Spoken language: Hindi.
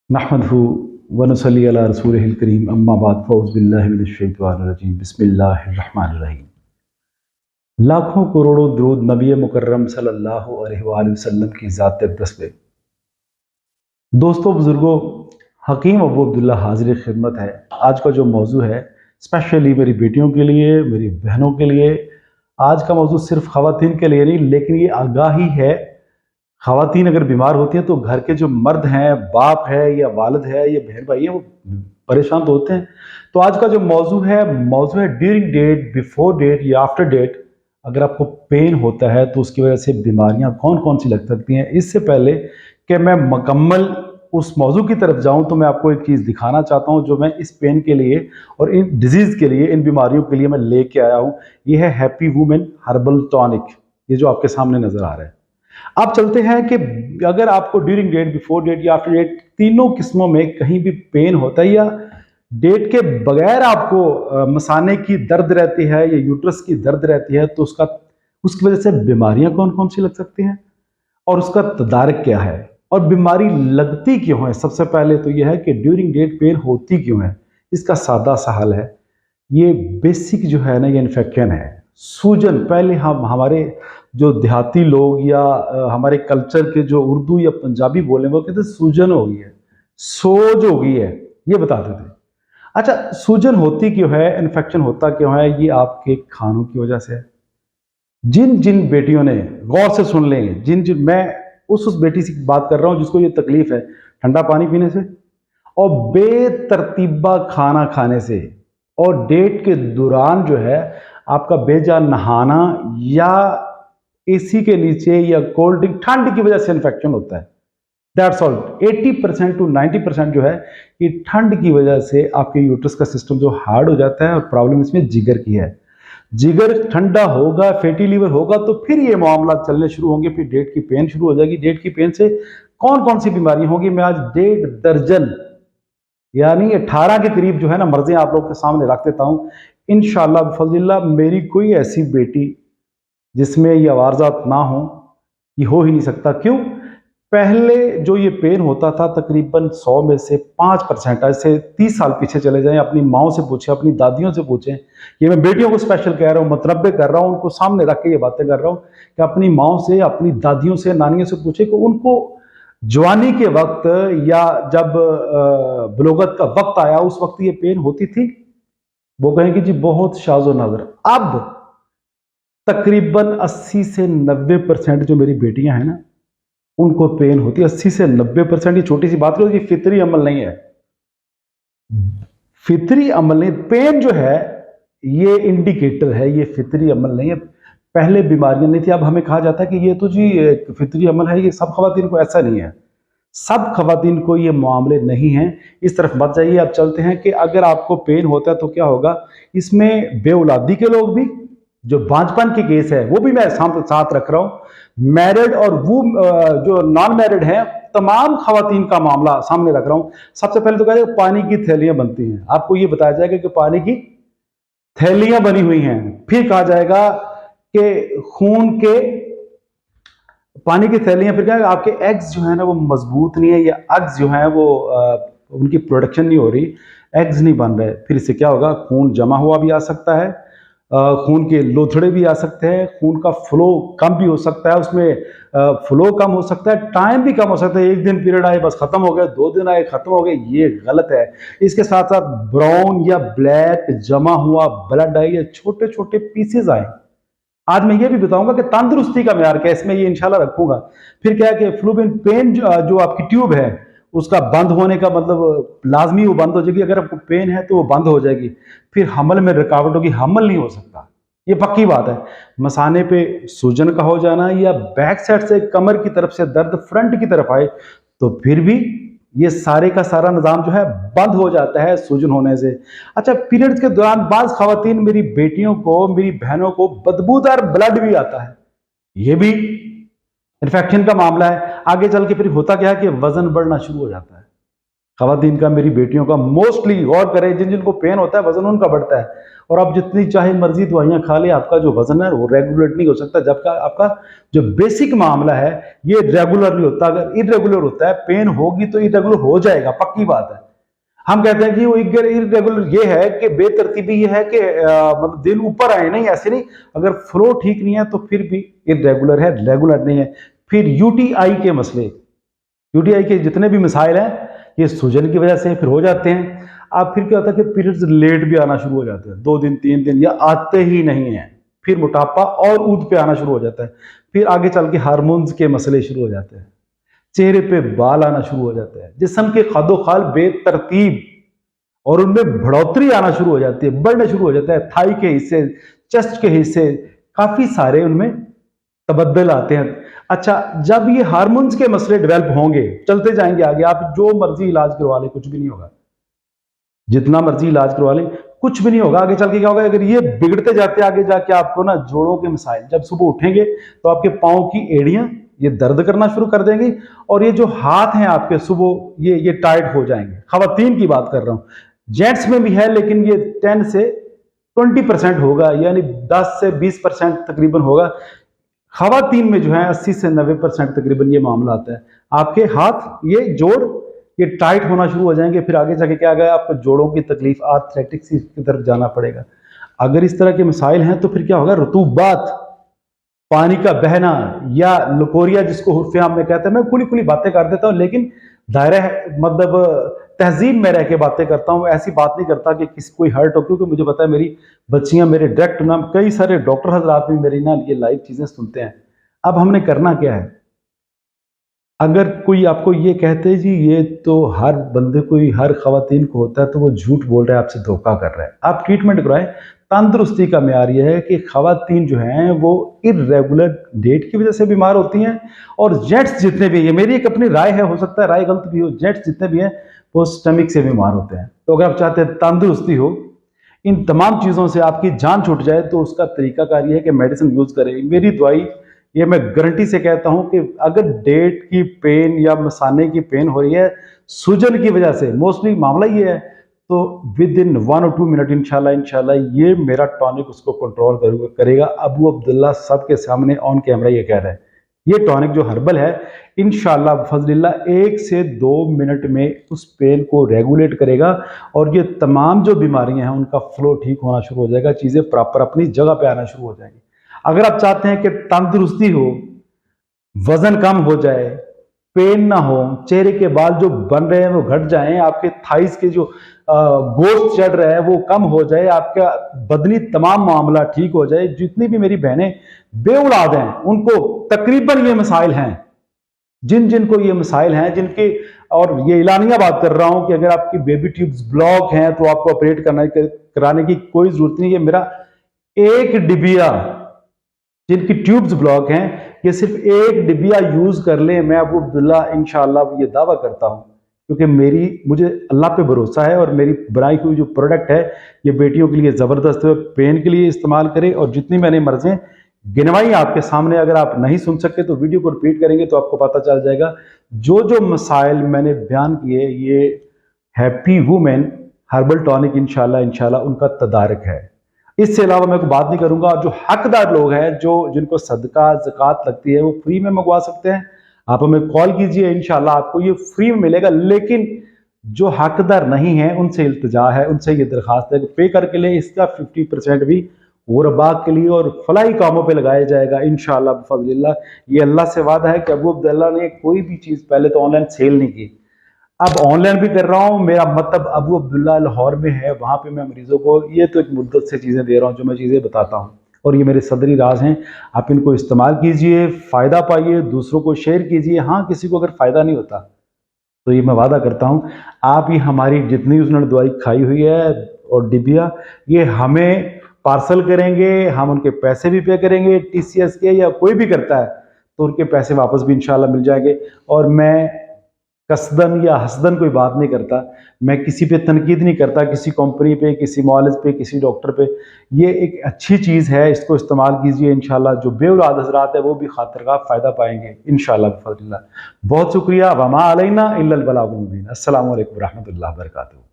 नहमदहु व नसल्ली अला रसूलिहिल करीम अम्मा बाद फ़ौज़ बिल्लाहि मिनश शैतानिर रजीम बिस्मिल्लाहिर रहमानिर रहीम। लाखों करोड़ों दुरूद नबी मुकर्रम सल्लल्लाहु अलैहि वसल्लम की ज़ात अक़दस पे। दोस्तों बुज़ुर्गों, हकीम अबू अब्दुल्ला हाज़िर खिदमत है। आज का जो मौजू है स्पेशली मेरी बेटियों के लिए, मेरी बहनों के लिए। आज का मौजू सिर्फ ख़वातीन के लिए नहीं, लेकिन ये आगाही है। ख़वातीन अगर बीमार होती हैं तो घर के जो मर्द हैं, बाप है या वालिद है या बहन भाई है, वो परेशान तो होते हैं। तो आज का जो मौजू है ड्यूरिंग डेट, बिफोर डेट या आफ्टर डेट। अगर आपको पेन होता है तो उसकी वजह से बीमारियां कौन कौन सी लग सकती हैं। इससे पहले कि मैं मुकम्मल उस मौजू की तरफ जाऊं तो मैं आपको एक चीज़ दिखाना चाहता हूं जो मैं इस पेन के लिए और इन डिजीज़ के लिए, इन बीमारियों के लिए मैं लेके आया हूं। ये है हैप्पी वुमेन हर्बल टॉनिक। ये जो आपके सामने नज़र आ रहा है। अब चलते हैं कि अगर आपको ड्यूरिंग डेट, बिफोर डेट या आफ्टर डेट, तीनों किस्मों में कहीं भी पेन होता है या डेट के बगैर आपको मसाने की दर्द रहती है या यूट्रस की दर्द रहती है, तो उसकी वजह से बीमारियां कौन कौन सी लग सकती हैं और उसका तदारक क्या है और बीमारी लगती क्यों है। सबसे पहले तो यह है कि ड्यूरिंग डेट पेन होती क्यों है। इसका सादा सा हल है। ये बेसिक जो है ना, ये इन्फेक्शन है। सूजन, पहले हम हमारे जो देहाती लोग या हमारे कल्चर के जो उर्दू या पंजाबी बोले वो कहते सूजन हो गई है, सोज हो गई है, ये बताते थे। अच्छा, सूजन होती क्यों है, इन्फेक्शन होता क्यों है? ये आपके खानों की वजह से है। जिन जिन बेटियों ने, गौर से सुन लें, जिन जिन मैं उस बेटी से बात कर रहा हूँ जिसको ये तकलीफ है ठंडा पानी पीने से और बेतरतीबा खाना खाने से और डेट के दौरान जो है आपका बेजान नहाना या एसी के नीचे या कोल्ड ड्रिंक, ठंड की वजह से इन्फेक्शन होता है। That's all. 80% टू 90% जो है ये ठंड की वजह से आपके यूट्रस का सिस्टम जो हार्ड हो जाता है और प्रॉब्लम इसमें जिगर की है। जिगर ठंडा होगा, फैटी लीवर होगा तो फिर ये मामला चलने शुरू होंगे, फिर डेट की पेन शुरू हो जाएगी। डेट की पेन से कौन कौन सी बीमारियां होंगी, मैं आज 1.5 दर्जन यानी 18 के करीब जो है ना मर्जें आप लोग के सामने रख देता हूँ। इंशाल्लाह बिफज़लिल्लाह मेरी कोई ऐसी बेटी जिसमें ये अवारजात ना हो, ये हो ही नहीं सकता। क्यों? पहले जो ये पेन होता था तकरीबन 100 में से 5%, ऐसे 30 साल पीछे चले जाएं, अपनी माओ से पूछें, अपनी दादियों से पूछें। ये मैं बेटियों को स्पेशल कह रहा हूँ, मतनबे कर रहा हूँ, उनको सामने रख के ये बातें कर रहा हूँ कि अपनी माओ से, अपनी दादियों से, नानियों से पूछें कि उनको जवानी के वक्त या जब बलोगत का वक्त आया उस वक्त ये पेन होती थी। वो कहेंगे जी बहुत शाज़ो नाज़र। अब तकरीबन 80 से 90% जो मेरी बेटियां हैं ना, उनको पेन होती है। 80 से 90%। ये छोटी सी बात करो, ये फितरी अमल नहीं है। फितरी अमल नहीं, पेन जो है ये इंडिकेटर है, ये फितरी अमल नहीं है। पहले बीमारियां नहीं थी, अब हमें कहा जाता है कि ये तो जी फितरी अमल है। ये सब खवातीन को ऐसा नहीं है, सब खवातीन को ये मामले नहीं हैं। इस तरफ मत जाइए। अब चलते हैं कि अगर आपको पेन होता है तो क्या होगा। इसमें बेऔलादी के लोग भी, जो बांझपन के केस है वो भी मैं साथ रख रहा हूँ। मैरिड और वो जो नॉन मैरिड है, तमाम खवातीन का मामला सामने रख रहा हूँ। सबसे पहले तो कहें पानी की थैलियां बनती हैं, आपको ये बताया जाएगा कि पानी की थैलियां बनी हुई हैं। फिर कहा जाएगा कि खून के पानी की थैलियां, फिर क्या है, आपके एग्स जो है ना वो मजबूत नहीं है या एग्स जो है वो उनकी प्रोडक्शन नहीं हो रही, एग्स नहीं बन रहे। फिर इससे क्या होगा, खून जमा हुआ भी आ सकता है, खून के लोथड़े भी आ सकते हैं, खून का फ्लो कम भी हो सकता है, उसमें फ्लो कम हो सकता है, टाइम भी कम हो सकता है। एक दिन पीरियड आए बस खत्म हो गए, 2 दिन आए खत्म हो गए, ये गलत है। इसके साथ साथ ब्राउन या ब्लैक जमा हुआ ब्लड आए या छोटे छोटे पीसेज आए। आज मैं ये भी बताऊंगा कि तंदुरुस्ती का म्यार क्या है, इसमें ये इंशाल्लाह रखूंगा। फिर क्या है कि फ्लूबिन पेन जो आपकी ट्यूब है उसका बंद होने का मतलब लाजमी वो बंद हो जाएगी। अगर आपको पेन है तो वो बंद हो जाएगी, फिर हमल में रुकावट होगी, हमल नहीं हो सकता, ये पक्की बात है। मसाने पे सूजन का हो जाना या बैक साइड से कमर की तरफ से दर्द फ्रंट की तरफ आए तो फिर भी ये सारे का सारा निज़ाम जो है बंद हो जाता है सूजन होने से। अच्छा, पीरियड्स के दौरान बाज़ खवातीन, मेरी बेटियों को, मेरी बहनों को बदबूदार ब्लड भी आता है, ये भी इन्फेक्शन का मामला है। आगे चल के फिर होता क्या है कि वजन बढ़ना शुरू हो जाता है खवातीन का, मेरी बेटियों का। मोस्टली गौर करें, जिन जिनको पेन होता है वजन उनका बढ़ता है। और आप जितनी चाहे मर्जी दवाइयाँ खा ले, आपका जो वजन है वो रेगुलेट नहीं हो सकता, जबकि आपका जो बेसिक मामला है ये रेगुलर नहीं होता। अगर इरेगुलर होता है, पेन होगी तो इरेगुलर हो जाएगा, पक्की बात है। हम कहते हैं कि वो इरेगुलर ये है कि बेतरतीबी ये है कि मतलब दिन ऊपर आए, नहीं ऐसे नहीं। अगर फ्लो ठीक नहीं है तो फिर भी इरेगुलर है, रेगुलर नहीं है। फिर यूटीआई के मसले, यूटीआई के जितने भी मिसाइल हैं ये सूजन की वजह से फिर हो जाते हैं। अब फिर क्या होता है कि पीरियड्स लेट भी आना शुरू हो जाते हैं, 2 दिन 3 दिन या आते ही नहीं है। फिर मोटापा और ऊद पे आना शुरू हो जाता है। फिर आगे चल के हार्मोन्स के मसले शुरू हो जाते हैं, चेहरे पे बाल आना शुरू हो जाते हैं, जिस्म के खादोखाल बेतरतीब और उनमें बढ़ोतरी आना शुरू हो जाती है, बढ़ना शुरू हो जाता है। थाई के हिस्से, चेस्ट के हिस्से, काफी सारे उनमें तबद्दल आते हैं। अच्छा, जब ये हार्मोन्स के मसले डेवलप होंगे, चलते जाएंगे आगे, आप जो मर्जी इलाज करवा ले कुछ भी नहीं होगा, जितना मर्जी इलाज करवा ले कुछ भी नहीं होगा। आगे चल के क्या होगा, अगर ये बिगड़ते जाते आगे जाके आपको ना जोड़ों के मसाइल, जब सुबह उठेंगे तो आपके पाँव की एड़ियां ये दर्द करना शुरू कर देंगी, और ये जो हाथ हैं आपके सुबह ये टाइट हो जाएंगे। खवातीन की बात कर रहा हूँ, जेंट्स में भी है लेकिन ये 10 से 20% होगा, यानी 10 से 20% तकरीबन होगा। खवातीन में जो है 80 से 90% तकरीबन ये मामला आता है। आपके हाथ ये जोड़ ये टाइट होना शुरू हो जाएंगे, फिर आगे जाके क्या गया, आपको जोड़ों की तकलीफ, आर्थराइटिक्स की तरफ जाना पड़ेगा। अगर इस तरह के मसाइल हैं तो फिर क्या होगा, रतूबात, पानी का बहना या लुकोरिया जिसको उर्फ आम में कहते हैं। मैं खुली खुली बातें कर देता हूँ, लेकिन दायरा मतलब तहजीब में रह के बातें करता हूँ, ऐसी बात नहीं करता कि किसी कोई हर्ट हो, क्योंकि मुझे पता है मेरी बच्चियां मेरे डायरेक्ट ना, कई सारे डॉक्टर हजरात भी मेरी ना ये लाइव चीजें सुनते हैं। अब हमने करना क्या है, अगर कोई आपको ये कहते हैं जी ये तो हर बंदे को ही, हर खवातीन को होता है, तो वो झूठ बोल रहा है, आपसे धोखा कर रहा है। आप ट्रीटमेंट कराएं। तंदुरुस्ती का मेयार ये है कि खवातीन जो हैं वो इरेगुलर डेट की वजह से बीमार होती हैं, और जेंट्स जितने भी, ये मेरी एक अपनी राय है, हो सकता है राय गलत भी हो, जेंट्स जितने भी हैं वो स्टमक से बीमार होते हैं। तो अगर आप चाहते हैं तंदुरुस्ती हो, इन तमाम चीज़ों से आपकी जान छूट जाए, तो उसका तरीकाकार ये है कि मेडिसिन यूज़ करें। मेरी दवाई, ये मैं गारंटी से कहता हूं कि अगर डेट की पेन या मसाने की पेन हो रही है सूजन की वजह से, मोस्टली मामला ये है, तो विद इन 1 और 2 मिनट इंशाल्लाह ये मेरा टॉनिक उसको कंट्रोल करेगा। अबू अब्दुल्ला सबके सामने ऑन कैमरा ये कह रहा है। ये टॉनिक जो हर्बल है इंशाल्लाह फजलिल्लाह 1 से 2 मिनट में उस पेन को रेगुलेट करेगा, और ये तमाम जो बीमारियां हैं उनका फ्लो ठीक होना शुरू हो जाएगा, चीज़ें प्रॉपर अपनी जगह पे आना शुरू हो जाएंगी। अगर आप चाहते हैं कि तंदुरुस्ती हो, वजन कम हो जाए, पेन ना हो, चेहरे के बाल जो बन रहे हैं वो घट जाएं, आपके थाइस के जो गोश्त चढ़ रहा है वो कम हो जाए, आपका बदनी तमाम मामला ठीक हो जाए, जितनी भी मेरी बहनें बेऔलाद हैं उनको तकरीबन ये मसाइल हैं, जिन जिन को ये मसाइल हैं जिनके, और ये एलानिया बात कर रहा हूं कि अगर आपकी बेबी ट्यूब्स ब्लॉक हैं तो आपको ऑपरेट कराने की कोई जरूरत नहीं है। मेरा एक डिबिया, जिनकी ट्यूब्स ब्लॉक हैं, ये सिर्फ एक डिबिया यूज कर लें, मैं अबू अब्दुल्ला इंशाल्लाह ये दावा करता हूं, क्योंकि मुझे अल्लाह पे भरोसा है, और मेरी बनाई हुई जो प्रोडक्ट है ये बेटियों के लिए ज़बरदस्त है। पेन के लिए इस्तेमाल करें, और जितनी मैंने मर्जें गिनवाई आपके सामने, अगर आप नहीं सुन सकते तो वीडियो को रिपीट करेंगे तो आपको पता चल जाएगा। जो जो मसाइल मैंने बयान किए, ये हैप्पी वुमेन हर्बल टॉनिक इंशाल्लाह उनका तदारक है। इससे अलावा मैं कोई बात नहीं करूंगा। जो हकदार लोग हैं, जिनको सदका ज़कात लगती है, वो फ्री में मंगवा सकते हैं। आप हमें कॉल कीजिए, इंशाल्लाह आपको ये फ्री में मिलेगा। लेकिन जो हकदार नहीं है उनसे इल्तिजा है, उनसे ये दरखास्त है कि पे करके ले, इसका 50% भी गुरबा के लिए और फलाई कामों पे लगाया जाएगा इंशाल्लाह बफज़लिल्लाह। ये अल्लाह से वादा है कि अबू अब्दुल्ला ने कोई भी चीज़ पहले तो ऑनलाइन सेल नहीं की, अब ऑनलाइन भी कर रहा हूँ। मेरा मतलब अबू अब्दुल्ला लाहौर में है, वहाँ पे मैं मरीजों को ये तो एक मुद्दत से चीज़ें दे रहा हूँ, जो मैं चीज़ें बताता हूँ, और ये मेरे सदरी राज हैं। आप इनको इस्तेमाल कीजिए, फ़ायदा पाइए, दूसरों को शेयर कीजिए। हाँ, किसी को अगर फ़ायदा नहीं होता तो ये मैं वादा करता हूँ, आप ही हमारी जितनी उन्होंने दवाई खाई हुई है और डिबिया, ये हमें पार्सल करेंगे, हम उनके पैसे भी पे करेंगे, TCS के या कोई भी करता है तो उनके पैसे वापस भी इंशाल्लाह मिल जाएंगे। और मैं कसदन या हसदन कोई बात नहीं करता, मैं किसी पे तनकीद नहीं करता, किसी कंपनी पे, किसी मॉलेज पे, किसी डॉक्टर पे। ये एक अच्छी चीज़ है, इसको इस्तेमाल कीजिए इंशाल्लाह। जो बेऔलाद हज़रात है वो भी खातिरखवाह फ़ायदा पाएंगे इंशाल्लाह बिफज़लिल्लाह। बहुत शुक्रिया। वमा अलैना इल्लल बलागुल मुबीन। अस्सलामु अलैकुम रहमतुल्लाहि व बरकातुहू।